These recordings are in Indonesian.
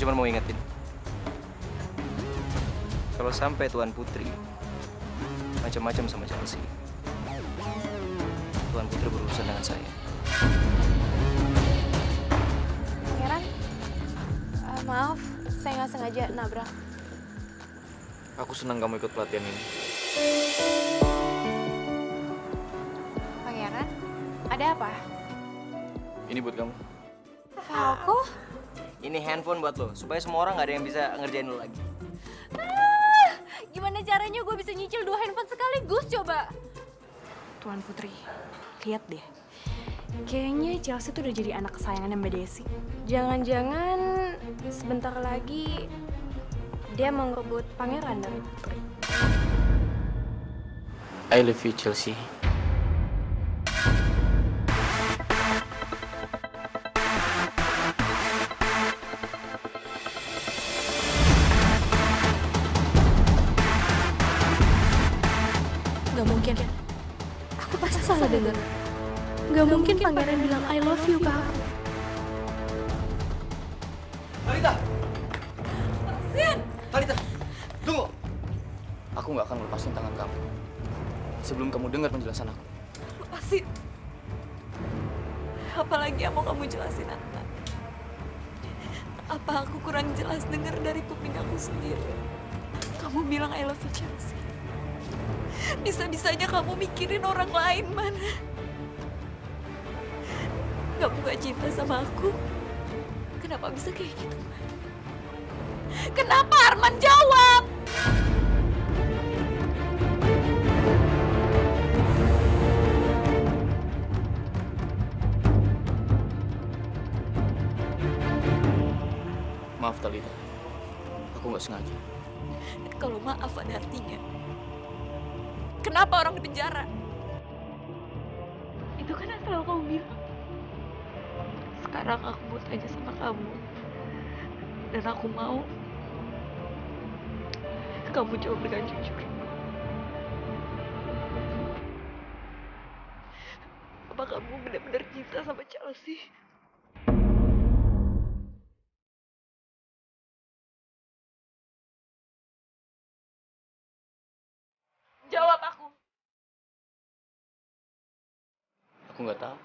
cuma mau ingetin. Kalau sampai Tuan Putri macam-macam sama Chelsea, Tuan Putri berurusan dengan saya. Pangeran, maaf, saya nggak sengaja nabrak. Aku senang kamu ikut pelatihan ini. Pangeran, ada apa? Ini buat kamu. Falco? Ini handphone buat lo, supaya semua orang nggak ada yang bisa ngerjain lo lagi. Gimana caranya gue bisa nyicil 2 handphone sekaligus coba? Tuan Putri, lihat deh. Kayaknya Chelsea tuh udah jadi anak kesayangan Mbak Desi. Jangan-jangan sebentar lagi dia mau ngerebut pangeran dari Putri. I love you, Chelsea. Gak mungkin. Aku pasti salah dengar. Gak mungkin pangeran bilang I love you ke aku. Talita! Sin! Talita! Tunggu! Aku nggak akan lepasin tangan kamu sebelum kamu dengar penjelasan aku. Lepasin. Apalagi yang mau kamu jelasin, Anna? Apa aku kurang jelas dengar dari kuping aku sendiri? Kamu bilang I love you, Chelsea. Bisa-bisanya kamu mikirin orang lain, mana? Kamu gak cinta sama aku? Kenapa bisa kayak gitu? Kenapa Arman jawab? Maaf, Talita. Aku nggak sengaja. Kalau maaf ada artinya. Kenapa orang di penjara? Itu kan yang selalu kamu bilang. Sekarang aku buat aja sama kamu. Dan aku mau kamu jawab dengan jujur. Apa kamu benar-benar cinta sama Chelsea? Jawab aku. Aku nggak tahu.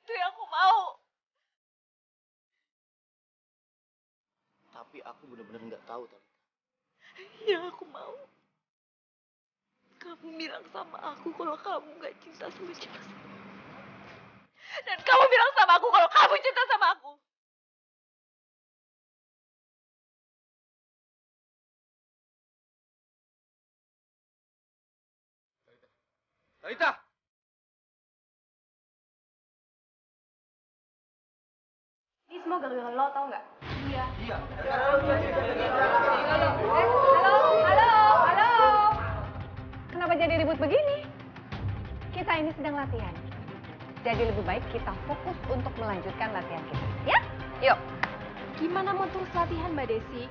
Itu yang aku mau. Tapi aku benar-benar nggak tahu, Talita. Yang aku mau. Kamu bilang sama aku kalau kamu gak cinta sama Chelsea. Dan kamu bilang sama aku kalau kamu cinta sama aku. Talita! Ini semua gara-gara lo, tau nggak? Iya. Halo. Kenapa jadi ribut begini? Kita ini sedang latihan. Jadi lebih baik kita fokus untuk melanjutkan latihan kita. Ya? Yuk. Gimana mau terus latihan, Mbak Desi?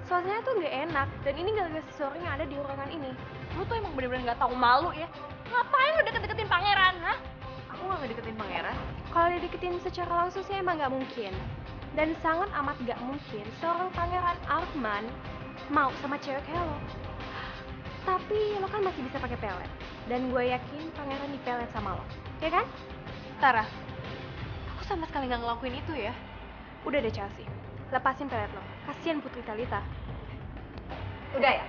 Suasananya tuh nggak enak, dan ini gara-gara seseorang yang ada di ruangan ini. Lo tuh emang bener-bener nggak tahu malu ya? Ngapain lo deket-deketin pangeran, hah? Aku nggak ngedeketin pangeran. Kalau dideketin secara langsung sih emang nggak mungkin. Dan sangat amat nggak mungkin seorang pangeran Arman mau sama cewek kayak lo. Tapi lo kan masih bisa pakai pelet. Dan gue yakin pangeran dipelet sama lo. Ya kan? Tara, aku sama sekali nggak ngelakuin itu ya. Udah deh Chelsea, lepasin pelet lo. Kasian Putri Talita. Udah ya?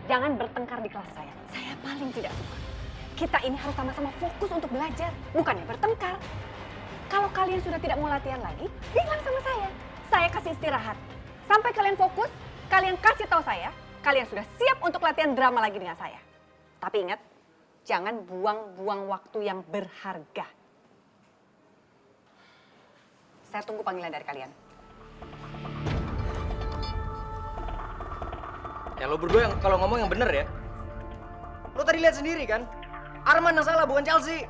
Jangan bertengkar di kelas saya. Saya paling tidak suka. Kita ini harus sama-sama fokus untuk belajar, bukannya bertengkar. Kalau kalian sudah tidak mau latihan lagi, bilang sama saya. Saya kasih istirahat. Sampai kalian fokus, kalian kasih tahu saya, kalian sudah siap untuk latihan drama lagi dengan saya. Tapi ingat, jangan buang-buang waktu yang berharga. Saya tunggu panggilan dari kalian. Ya lo berdua yang kalau ngomong yang bener ya. Lo tadi lihat sendiri kan? Arman yang salah, bukan Chelsea.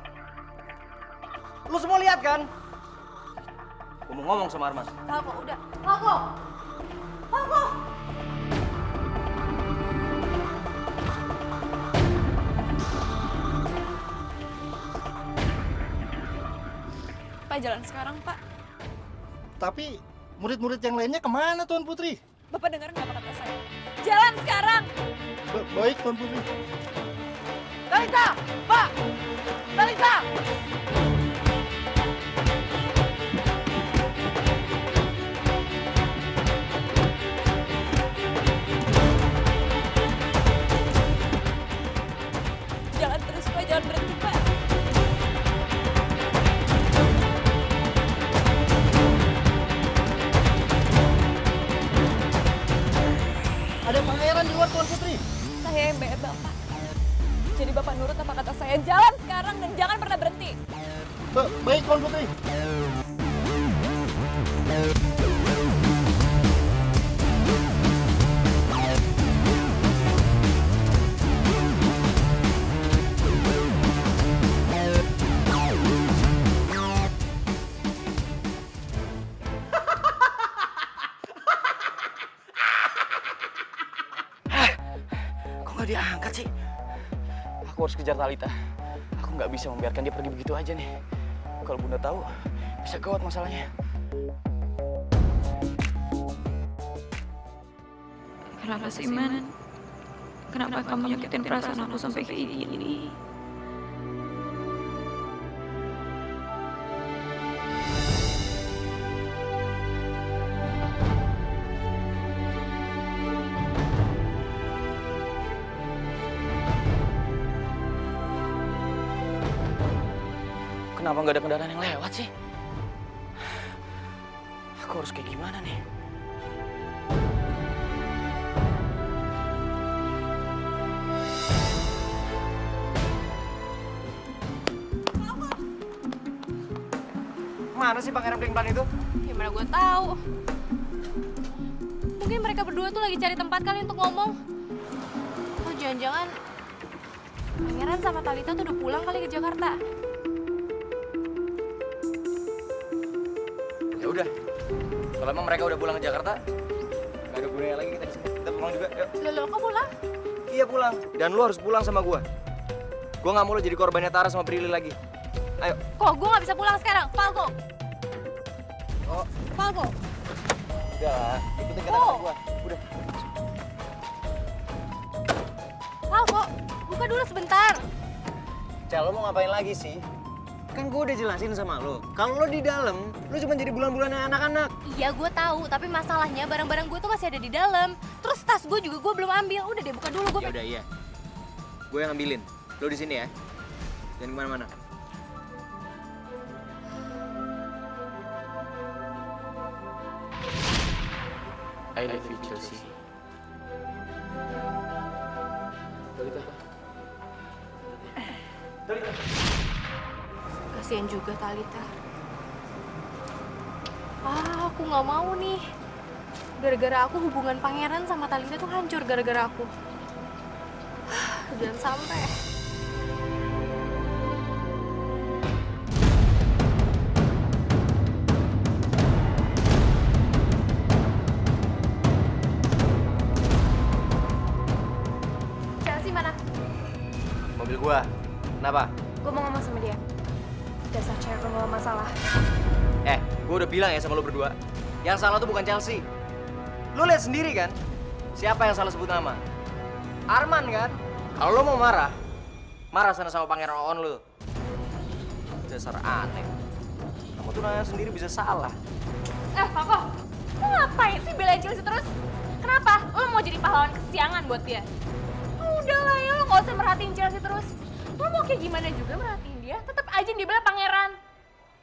Lo semua lihat kan? Gue mau ngomong sama Arman. Falco, udah. Falco! Pak jalan sekarang, Pak. Tapi murid-murid yang lainnya kemana Tuan Putri? Bapak dengar nggak apa kata saya? Jalan sekarang! Baik Tuan Putri. Talita! Pak! Talita! Jalan terus, Pak. Jangan berhenti, Pak. Ada pangeran di luar Tuan Putri. Saya yang bayar Bapak. Jadi Bapak nurut apa kata saya. Jalan sekarang dan jangan pernah berhenti. Baik Tuan Putri. Kok nggak diangkat sih? Aku harus kejar Talita. Aku nggak bisa membiarkan dia pergi begitu aja nih. Kalau Bunda tahu, bisa gawat masalahnya. Kenapa sih, Man? Kenapa kamu nyakitin perasaan aku sampai kayak gini? Kenapa nggak ada kendaraan yang lewat sih? Aku harus kayak gimana nih? Mana sih pangeran pelan itu? Gimana gue tahu? Mungkin mereka berdua tuh lagi cari tempat kali untuk ngomong. Oh, jangan-jangan Pangeran sama Talita tuh udah pulang kali ke Jakarta. Ya udah. Kalau emang mereka udah pulang ke Jakarta, nggak ada gunanya lagi kita di sini. Kita pulang juga. Yuk. Loh, kok pulang? Iya pulang. Dan lu harus pulang sama gua. Gua nggak mau lu jadi korbannya Tara sama Prilly lagi. Ayo. Kok gue nggak bisa pulang sekarang? Falco! Oh, Falco! udah lah. Ikutin kata-kata gua. Udah. Falco! Buka dulu sebentar. Cel, lo mau ngapain lagi sih? Kan gue udah jelasin sama lo. Kalau lo di dalam, lo cuma jadi bulan-bulannya anak-anak. Iya, gue tahu. Tapi masalahnya barang-barang gue tuh masih ada di dalam. Terus tas gue juga gue belum ambil. Udah deh, buka dulu. Ya udah iya. Gue yang ambilin. Lo di sini ya. Jangan kemana-mana. I love you, Chelsea. Talita. Kasian juga Talita. Aku nggak mau nih. Gara-gara aku hubungan pangeran sama Talita tuh hancur gara-gara aku. Jangan sampai. Chelsea mana? Mobil gua. Kenapa? Gue mau ngomong sama dia. Dasar cewek pembawa masalah. Gue udah bilang ya sama lo berdua. Yang salah tuh bukan Chelsea. Lo lihat sendiri kan? Siapa yang salah sebut nama? Arman kan? Kalau lo mau marah, marah sana sama pangeran on lo. Dasar aneh. Kamu tuh nanya sendiri bisa salah. Papa, lo ngapain sih belain Chelsea terus? Kenapa? Lo mau jadi pahlawan kesiangan buat dia? Udah lah ya, lo gak usah merhatiin Chelsea terus. Lo mau kayak gimana juga merhatiin dia, tetap aja yang dibela pangeran.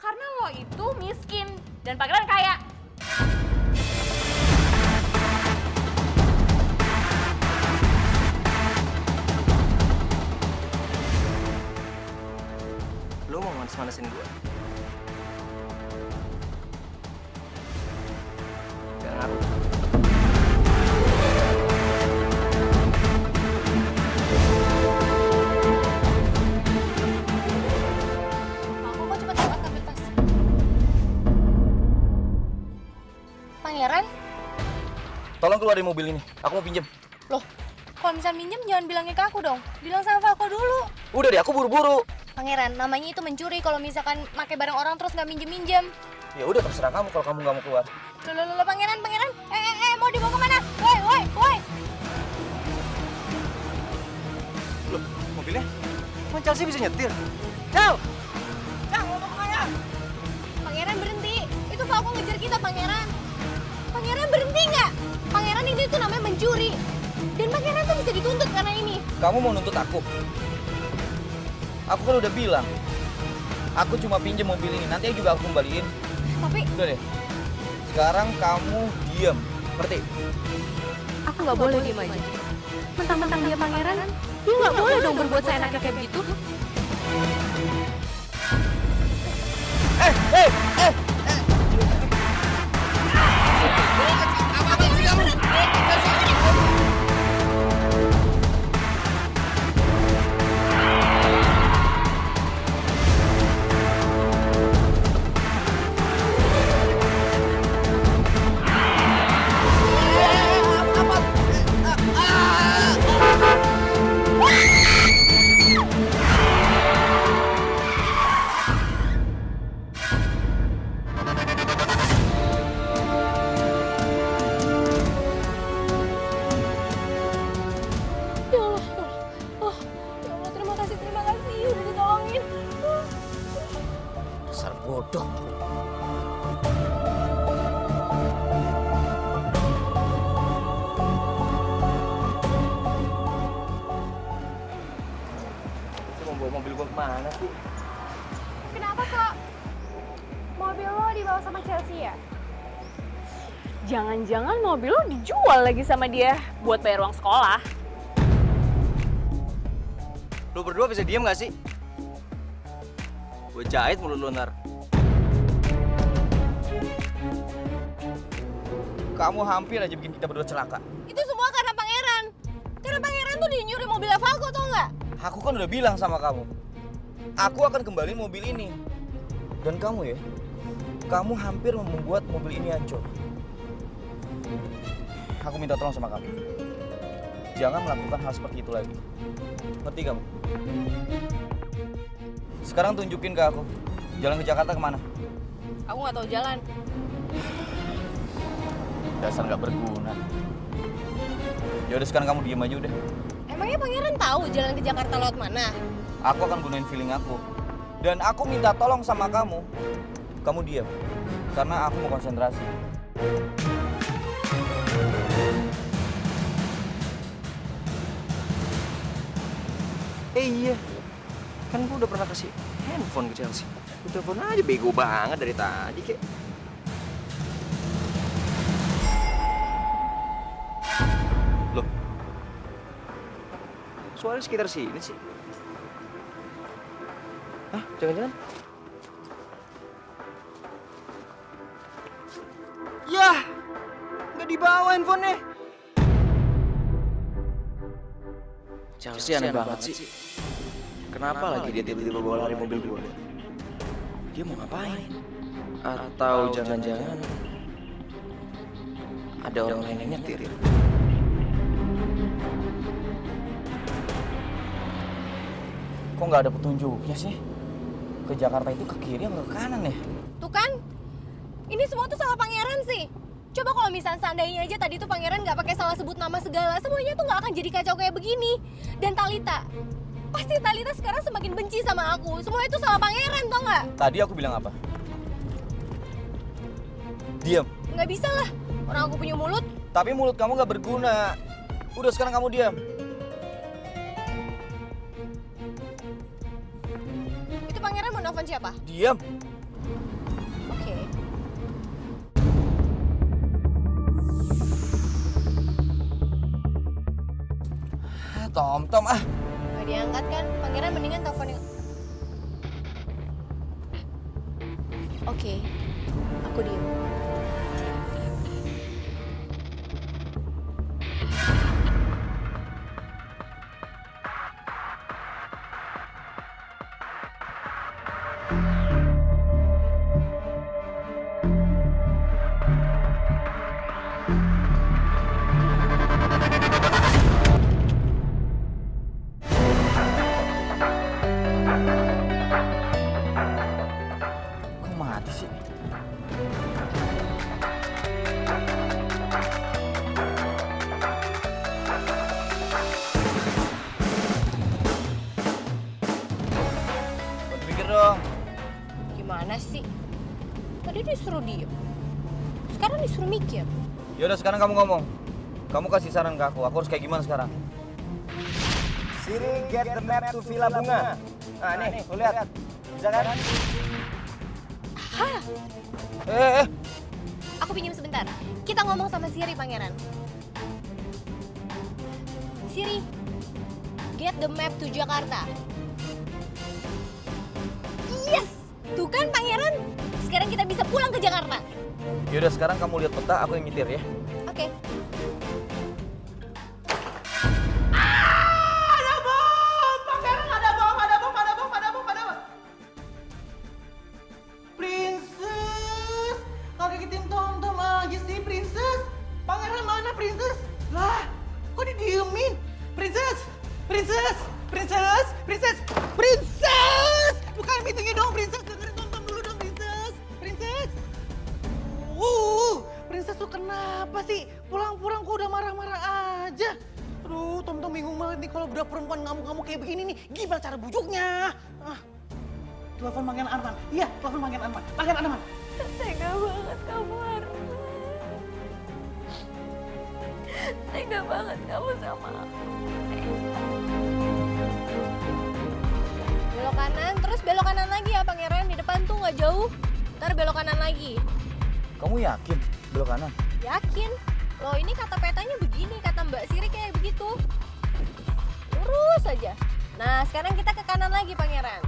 Karena lo itu miskin dan pangeran kaya. Lo mau manas-manasin gue? Gak ngaruh. Aku kok cepet banget ngambil tas. Pangeran? Tolong keluar dari mobil ini. Aku mau pinjam. Loh, kalau misalnya minjem jangan bilangnya ke aku dong. Bilang sama Falco dulu. Udah deh, aku buru-buru. Oh Pangeran, namanya itu mencuri kalau misalkan pakai barang orang terus nggak minjem-minjem. Ya udah terserah kamu kalau kamu nggak mau keluar. Loh, Pangeran. Mau dibawa kemana? Woi. Loh, mobilnya? Emang Chelsea bisa nyetir? Jauh! Pangeran berhenti. Itu Falco ngejar kita, Pangeran. Pangeran berhenti nggak? Pangeran ini tuh namanya mencuri. Dan Pangeran tuh bisa dituntut karena ini. Kamu mau nuntut aku? Aku kan udah bilang, aku cuma pinjam mobil ini, nanti juga aku kembaliin. Tapi Udah deh, sekarang kamu diam, ngerti? Aku nggak boleh diem aja. Mentang-mentang dia pangeran, dia nggak boleh dong berbuat seenaknya kayak begitu. ya Allah. Oh, ya Allah, terima kasih udah ditolongin. Dasar bodoh. Lu mau bawa mobil gua kemana sih? Kenapa kok mobil lo dibawa sama Chelsea ya? Jangan-jangan mobil lo dijual lagi sama dia buat bayar uang sekolah. Lu berdua bisa diem gak sih? Gue jahit mulut lu ntar. Kamu hampir aja bikin kita berdua celaka. Itu semua karena Pangeran. Karena Pangeran tuh dia nyuri mobilnya Falco, tau nggak? Aku kan udah bilang sama kamu, aku akan kembali mobil ini. Dan kamu ya, kamu hampir membuat mobil ini hancur. Aku minta tolong sama kamu. Jangan melakukan hal seperti itu lagi. Ngerti kamu? Sekarang tunjukin ke aku, jalan ke Jakarta kemana? Aku nggak tahu jalan. Dasar nggak berguna. Ya udah sekarang kamu diem aja udah. Emangnya Pangeran tahu jalan ke Jakarta lewat mana? Aku akan gunain feeling aku. Dan aku minta tolong sama kamu. Kamu diam. Karena aku mau konsentrasi. Iya, kan gua udah pernah kasih handphone ke Chelsea. Lu telepon aja bego banget dari tadi kek. Loh, suaranya sekitar sini sih. Hah, jangan-jangan? Yah, nggak dibawa handphonenya. Chelsea aneh banget sih. Kenapa lagi dia tiba-tiba bawa lari mobil gua? Dia mau ngapain? Atau jangan-jangan ada orang lain yang nyetir? Kok nggak ada petunjuknya sih? Ke Jakarta itu ke kiri atau ke kanan ya? Tuh kan, ini semua tuh salah Pangeran sih. Coba kalau misalnya seandainya aja tadi tuh Pangeran nggak pakai salah sebut nama segala, semuanya tuh nggak akan jadi kacau kayak begini. Dan Talitha, pasti Talitha sekarang semakin benci sama aku. Semua itu salah Pangeran, tau nggak? Tadi aku bilang apa? Diam. Nggak bisa lah, orang aku punya mulut. Tapi mulut kamu nggak berguna. Udah sekarang kamu diam. Itu Pangeran mau nelfon siapa? Diam. Oke. Tom, Nggak diangkat kan? Pangeran mendingan telepon yang... Oke, aku diem. dong. Gimana sih? Tadi disuruh diem. Sekarang disuruh mikir. Yaudah sekarang kamu ngomong. Kamu kasih saran ke aku harus kayak gimana sekarang? Siri, get the map to Villa Bunga. Nah nih, lu lihat. Bisa kan? Hah? Aku pinjam sebentar. Kita ngomong sama Siri, Pangeran. Siri, get the map to Jakarta. Yes! Tuh kan, Pangeran. Sekarang kita bisa pulang ke Jakarta. Yaudah sekarang kamu lihat peta, aku yang nyetir ya. Oke. Princess! Kakek tim Tom aja sih, Princess! Pangeran mana, Princess? Lah, kok didiemin? Princess! Princess! Princess! Princess! Princess! Bukain pintunya dong, Princess! Dengerin Tom dulu dong, Princess! Princess! Princess tuh kenapa sih? Pulang-pulang kok udah marah-marah aja? Aduh, Tom bingung banget nih kalau budak perempuan ngamuk-ngamuk kayak begini nih. Gimana cara bujuknya? Telepon Pangeran Arman. Iya, telepon Pangeran Arman. Pangeran Arman. Tega banget kamu, Arman. Tega banget kamu sama aku. Belok kanan, terus belok kanan lagi ya, Pangeran. Di depan tuh nggak jauh. Ntar belok kanan lagi. Kamu yakin belok kanan? Yakin? Loh, ini kata petanya begini, kata Mbak Siri kayak begitu. Lurus aja. Nah, sekarang kita ke kanan lagi, Pangeran.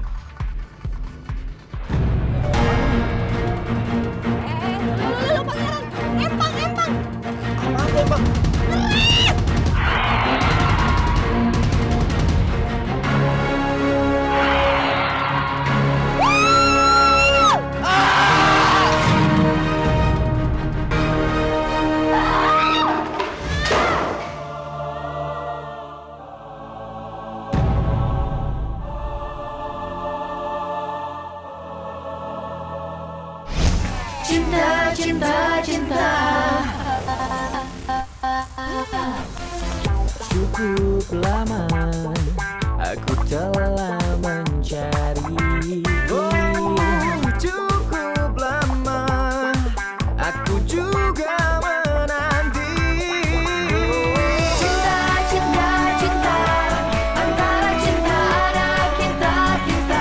Lu, Pangeran. Empang. Apa bang? Cinta cukup lama aku telah mencari. Cukup lama aku juga menanti. Cinta antara cinta dan kita.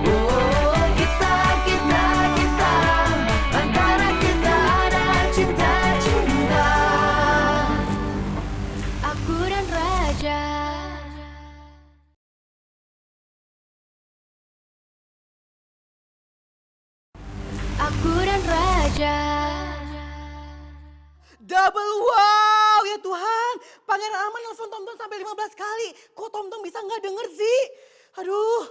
Oh, kita antara kita dan cinta. Aku dan Raja. Aku dan Raja. Double wow ya Tuhan. Pangeran Arman nelfon Tom sampai 15 kali. Kok Tom bisa nggak denger sih? Aduh.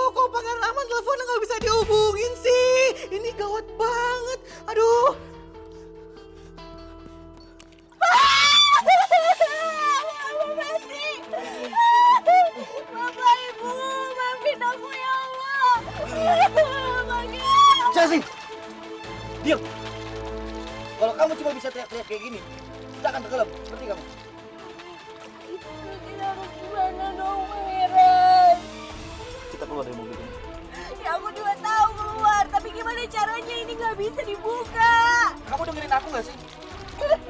Kok Pangeran Arman teleponnya nggak bisa dihubungin sih? Ini gawat banget. Aduh. Bapak Ibu, maafin aku ya Allah. Chelsea! Diam! Kalau kamu cuma bisa teriak-teriak kayak gini, kita akan tenggelam. Ngerti kamu? Kita harus gimana dong, Pangeran? Kita keluar dari mobil ini. Ya aku juga tahu keluar, tapi gimana caranya ini nggak bisa dibuka? Kamu dengerin aku nggak sih?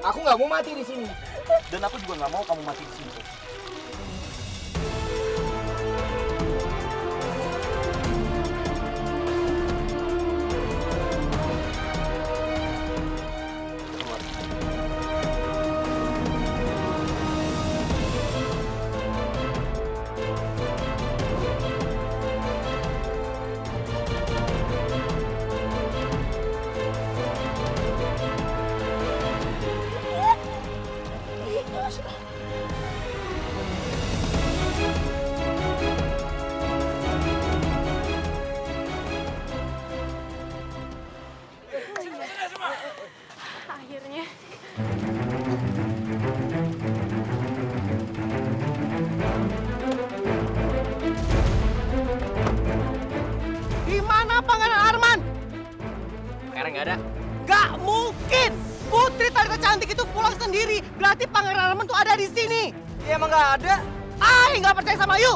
Aku nggak mau mati di sini. Dan aku juga nggak mau kamu mati di sini. Akhirnya. Di mana Pangeran Arman? Pangeran nggak ada. Gak mungkin. Putri Talita cantik itu pulang sendiri. Berarti Pangeran Arman tuh ada di sini. Ya emang nggak ada. Nggak percaya sama you.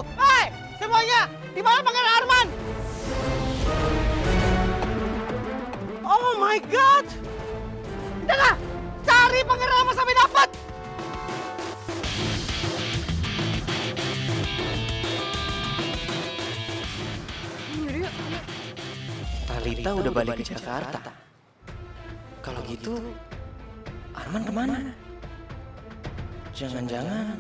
Semuanya, di mana Pangeran Arman? Oh my God. Udah cari Pangeran Arman sampai dapat. Talita udah balik ke Jakarta. Kalau gitu, Arman kemana? Jangan-jangan...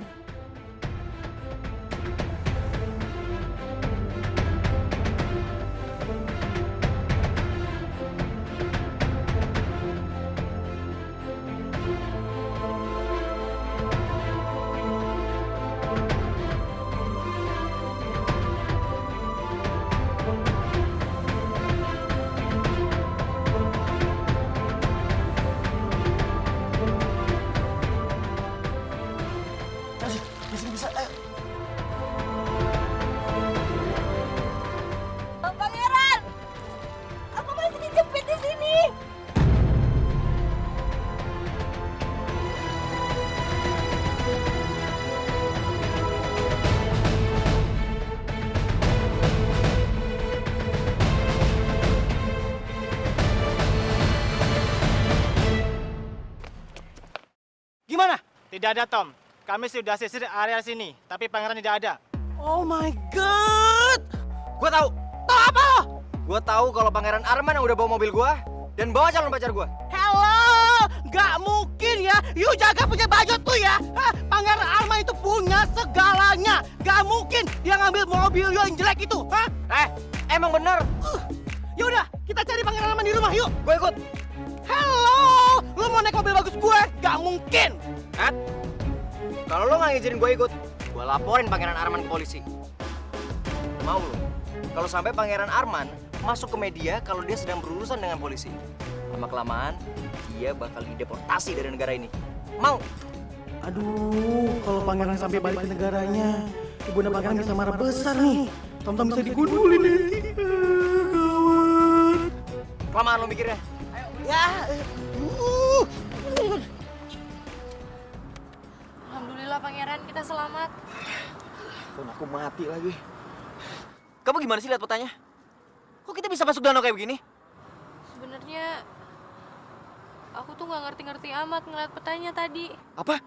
Pangeran! Aku masih dijepit di sini. Gimana? Tidak ada, Tom. Kami sudah sisir area sini, tapi pangeran tidak ada. Oh my God. Gue tahu. Tahu apa? Gue tahu kalau Pangeran Arman yang udah bawa mobil gue dan bawa calon pacar gue. Hello, nggak mungkin ya. You jaga punya baju tuh ya. Pangeran Arman itu punya segalanya. Nggak mungkin dia ngambil mobil you yang jelek itu. Emang bener. Yaudah, kita cari Pangeran Arman di rumah yuk. Gue ikut. Hello, lu mau naik mobil bagus gue? Nggak mungkin. Kalau lo nggak ngizinin gue ikut, gue laporin Pangeran Arman ke polisi. Mau lo? Kalau sampai Pangeran Arman masuk ke media kalau dia sedang berurusan dengan polisi, lama-kelamaan dia bakal dideportasi dari negara ini. Mau? Aduh, kalau Pangeran sampai balik ke negaranya, Ibunda Pangeran bisa marah besar nih. Tom-tom bisa digundulin nanti. Gawat. Kelamaan lo mikirnya. Ya. Alhamdulillah Pangeran, kita selamat. Phone aku mati lagi. Kamu gimana sih lihat petanya? Kok kita bisa masuk danau kayak begini? Sebenarnya aku tuh nggak ngerti-ngerti amat ngeliat petanya tadi. Apa?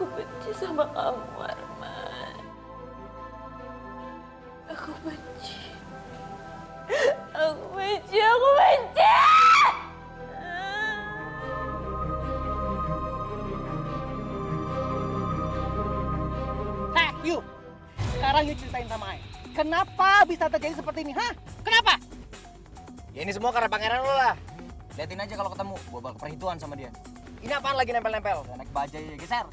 Aku benci sama kamu, Arman. Aku benci. Aku benci, aku benci! You. Sekarang you ceritain sama Ai. Kenapa bisa terjadi seperti ini, hah? Kenapa? Ya ini semua karena pangeran lo lah. Liatin aja kalau ketemu, gue bakal perhitungan sama dia. Ini apaan lagi nempel-nempel? Naik bajai ya, geser.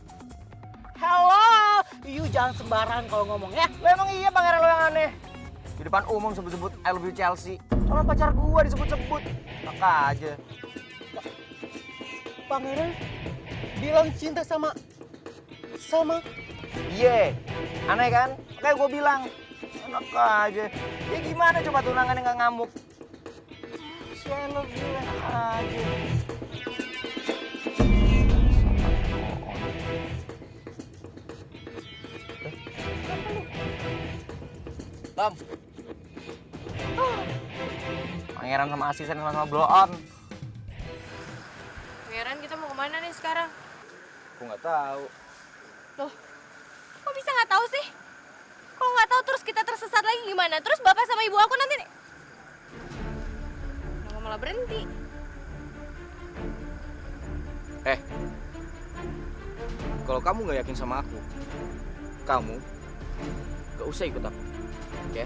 Hello, you jangan sembarang kalau ngomong ya. Lo emang iya pangeran lo yang aneh. Di depan umum sebut-sebut I love you Chelsea. Kalau pacar gue disebut-sebut. Maka aja. Pangeran bilang cinta sama Iya, aneh kan? Kayak gue bilang. Enak aja. Ya gimana coba tunangannya nggak ngamuk? Si I love you enak aja. Tom. Pangeran sama asisten sama blow on. Pangeran, kita mau kemana nih sekarang? Aku nggak tahu. Loh, kok bisa nggak tahu sih? Kalau nggak tahu terus kita tersesat lagi gimana? Terus bapak sama ibu aku nanti nih. Kenapa malah berhenti? Kalau kamu nggak yakin sama aku, kamu nggak usah ikut aku, oke?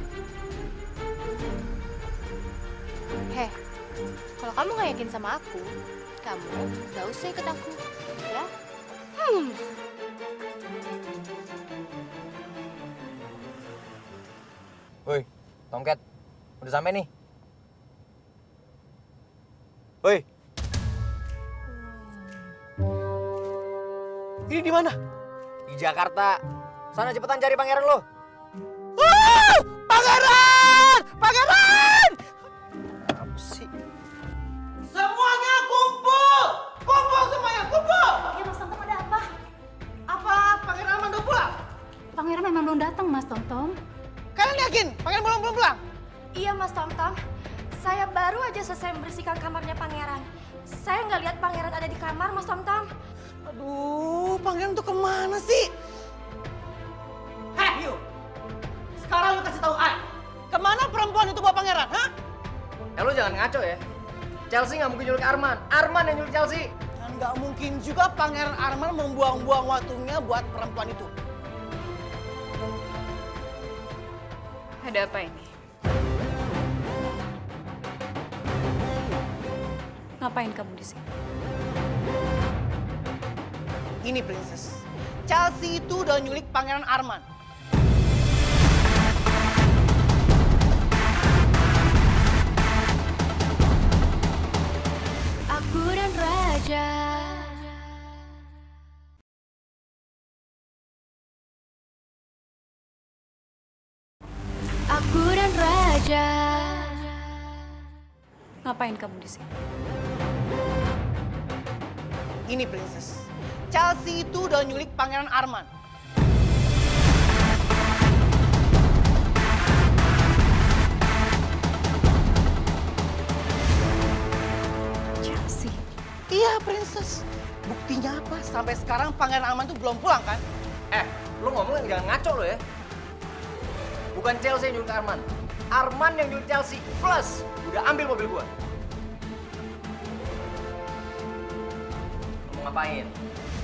Heh, kalau kamu nggak yakin sama aku, kamu nggak usah ikut aku, ya? Woi, Tomcat, udah sampai nih. Woi, Ini di mana? di Jakarta. Sana cepetan cari pangeran lo. Pangeran! Pangeran! Apa sih? Semuanya kumpul! Kumpul semuanya, kumpul! Ya Mas Tomtom, ada apa? Apa Pangeran Arman udah pulang? Pangeran memang belum datang, Mas Tomtom. Kalian yakin Pangeran belum pulang? Iya Mas Tomtom, saya baru aja selesai membersihkan kamarnya pangeran. Saya nggak lihat pangeran ada di kamar, Mas Tomtom. Aduh, Pangeran tuh kemana sih? Heh, yuk. Sekarang lu kasih tahu Ai. Kemana perempuan itu bawa Pangeran, hah? Lo jangan ngaco ya. Chelsea nggak mungkin nyulik Arman. Arman yang nyulik Chelsea. Dan nggak mungkin juga Pangeran Arman membuang-buang waktunya buat perempuan itu. Ada apa ini? Ngapain kamu di sini? Ini Princess, Chelsea itu udah nyulik Pangeran Arman. Aku dan Raja. Aku dan Raja. Ngapain kamu di sini? Ini Princess, Chelsea itu udah nyulik Pangeran Arman. Chelsea. Iya Princess, buktinya apa? Sampai sekarang Pangeran Arman tuh belum pulang kan? Lo ngomong jangan ngaco lo ya. Bukan Chelsea yang nyulik Arman. Arman yang nyulik Chelsea. Plus, udah ambil mobil gua. Lo mau ngapain?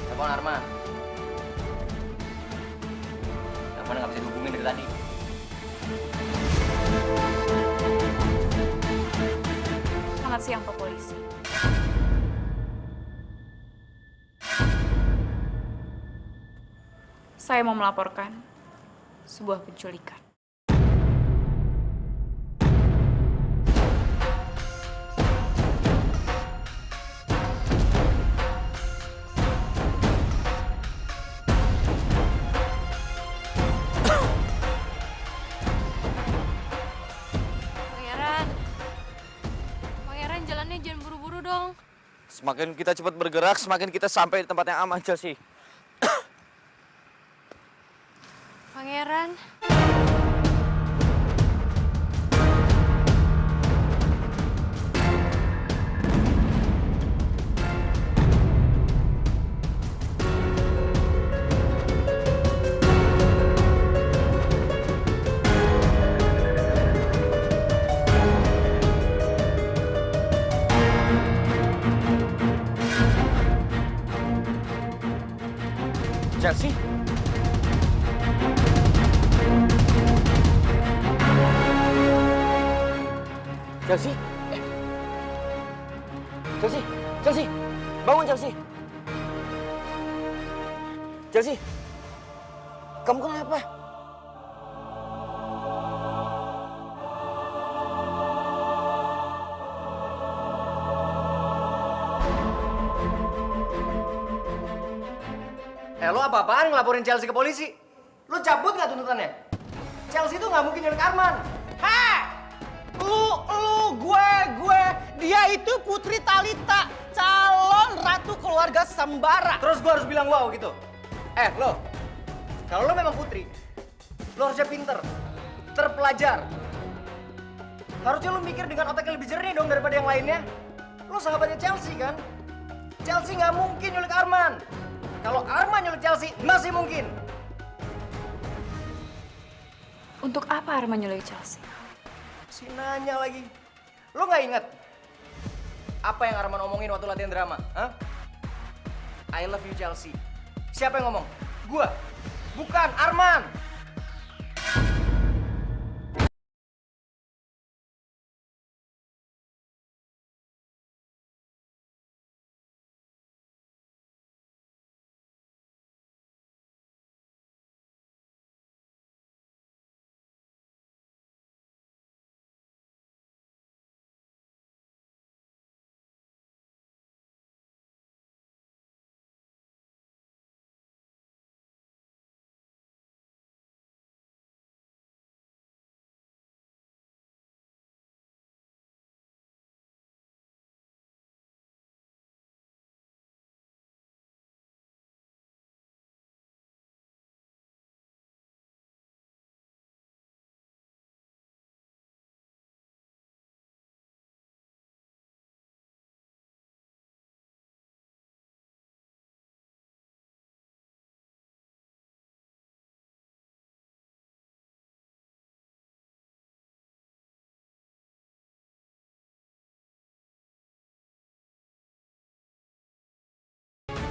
Telepon Arman. Arman nggak bisa dihubungin dari tadi. Selamat siang, Pak Polisi. Saya mau melaporkan sebuah penculikan. Pangeran jalannya jangan buru-buru dong. Semakin kita cepat bergerak, semakin kita sampai di tempat yang aman, Chelsea. Pangeran. Chelsea? Chelsea? Chelsea? Chelsea? Bangun Chelsea! Chelsea? Kamu kenapa? Lo apa-apaan ngelaporin Chelsea ke polisi? Lo cabut nggak tuntutannya? Chelsea itu nggak mungkin nyulik Arman. Hei! Gue. Dia itu Putri Talita, calon ratu keluarga Sembara. Terus gue harus bilang wow gitu? Lo, kalau lo memang putri, lo harusnya pinter, terpelajar. Harusnya lo mikir dengan otak yang lebih jernih dong daripada yang lainnya. Lo sahabatnya Chelsea kan? Chelsea nggak mungkin nyulik Arman. Kalau Arman nyulik Chelsea, masih Chelsea mungkin. Untuk apa Arman nyulik Chelsea? Si nanya lagi. Lo nggak inget apa yang Arman omongin waktu latihan drama? Hah? I love you Chelsea. Siapa yang ngomong? Gua. Bukan Arman.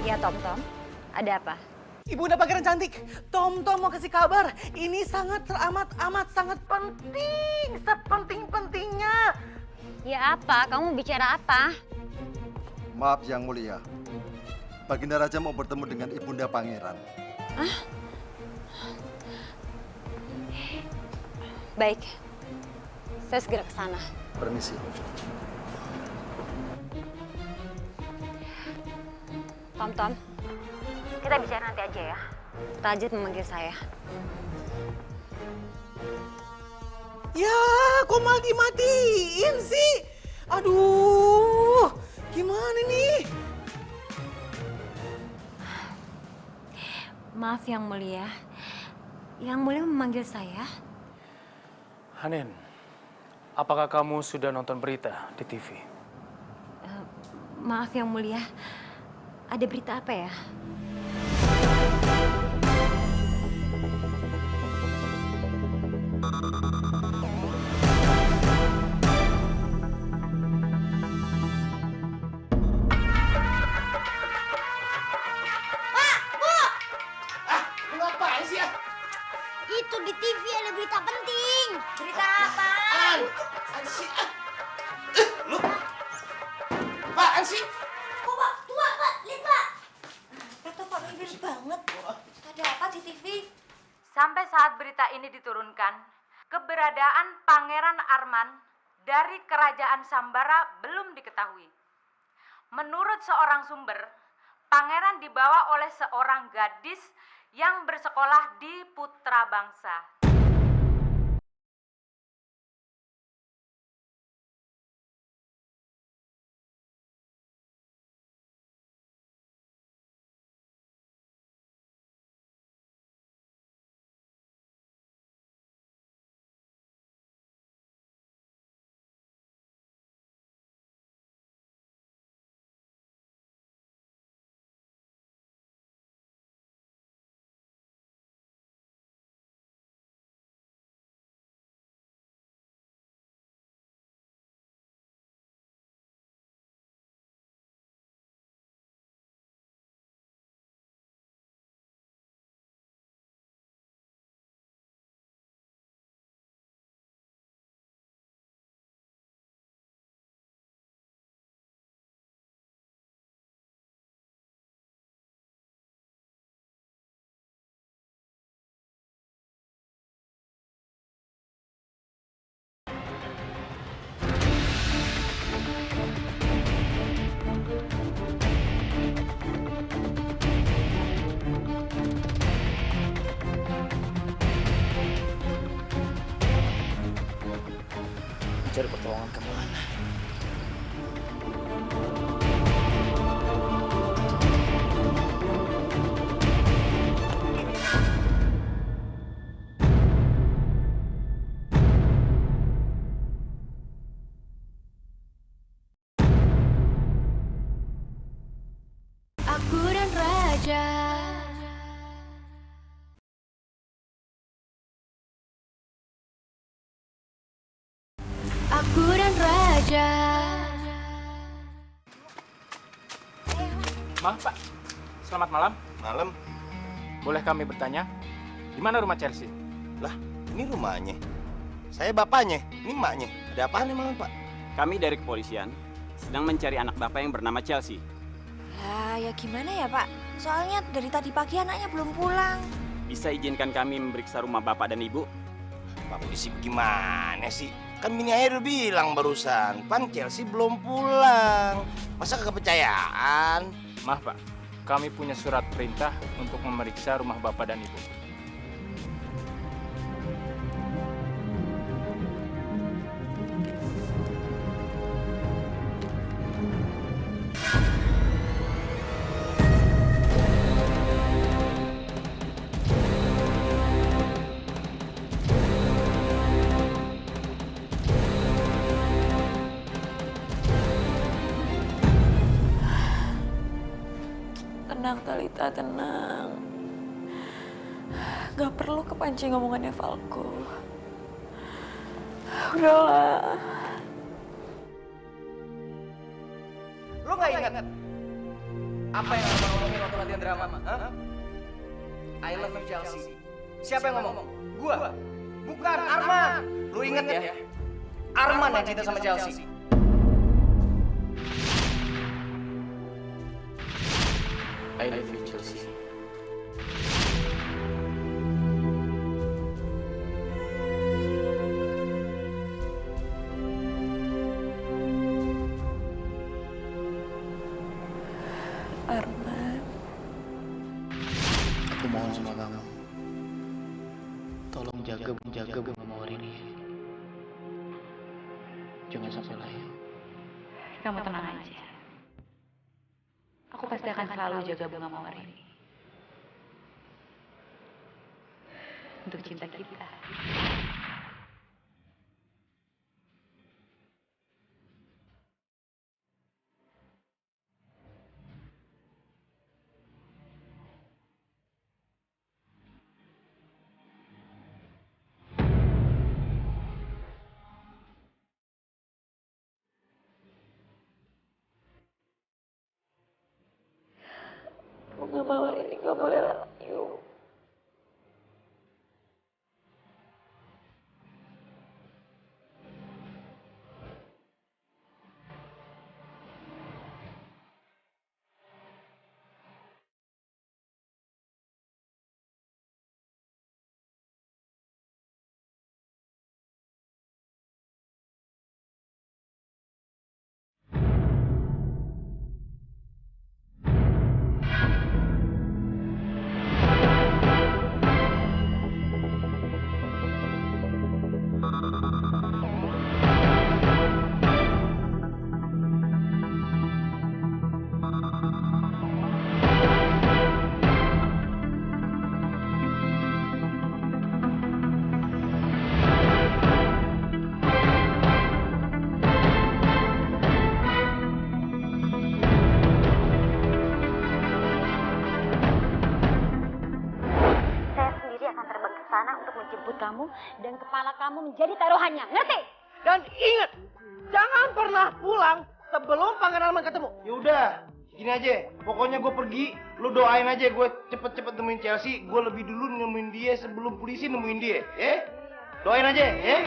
Ya Tom, ada apa? Ibunda Pangeran cantik, Tom mau kasih kabar. Ini sangat teramat sangat penting, sepenting-pentingnya. Ya apa? Kamu bicara apa? Maaf Yang Mulia. Baginda Raja mau bertemu dengan Ibunda Pangeran. Baik, saya segera ke sana. Permisi. Tom, kita bicara nanti aja ya. Rajit memanggil saya. Ya, kok malah dimatiin sih? Aduh, gimana nih? Maaf Yang Mulia. Yang Mulia memanggil saya. Hanin, apakah kamu sudah nonton berita di TV? Maaf Yang Mulia. Ada berita apa ya? Ngapain sih ya? Itu di TV ada berita penting. Berita apa? Apaan sih? Lu? Apaan sih? Pak, tua, Pak. Lihat, Pak. Kata Pak ribet banget. Ada apa di TV? Sampai saat berita ini diturunkan, keberadaan Pangeran Arman dari Kerajaan Sambara belum diketahui. Menurut seorang sumber, Pangeran dibawa oleh seorang gadis yang bersekolah di Putra Bangsa. Cari pertolongan kemana? Aku dan Raja Maaf Pak, selamat malam. Malam. Boleh kami bertanya, di mana rumah Chelsea? Lah, ini rumahnya. Saya bapaknya, ini emaknya. Ada apaan emang, Pak? Kami dari kepolisian sedang mencari anak bapak yang bernama Chelsea. Lah, ya gimana ya, Pak? Soalnya dari tadi pagi anaknya belum pulang. Bisa izinkan kami memeriksa rumah bapak dan ibu? Pak polisi gimana sih? Kan bini air udah bilang barusan, Pan Chelsea belum pulang. Masa kepercayaan? Maaf Pak, kami punya surat perintah untuk memeriksa rumah bapak dan ibu. Tenang Talita, tenang. Gak perlu kepancing ngomongannya Falco. Udahlah. Lo nggak ingat apa yang Arman ngomongin waktu latihan drama? Hah? I love you Chelsea. Siapa yang ngomong? Gua. Bukan Arman. Lo inget ya? Arman yang cinta sama Chelsea. I love you Chelsea. Arman. Aku mohon sama kamu. Tolong jaga bunga mawar ini. Jangan sampai layu. Kamu tenang aja. Aku pasti akan selalu jaga bunga mawar ini. Untuk cinta kita. Bunga mawar ini gak boleh layu. Kamu dan kepala kamu menjadi taruhannya, ngerti? Dan ingat, jangan pernah pulang sebelum Pangeran Arman ketemu. Yaudah, gini aja. Pokoknya gue pergi, lu doain aja gue cepet-cepet nemuin Chelsea. Gue lebih dulu nemuin dia sebelum polisi nemuin dia, ya? Doain aja, ya?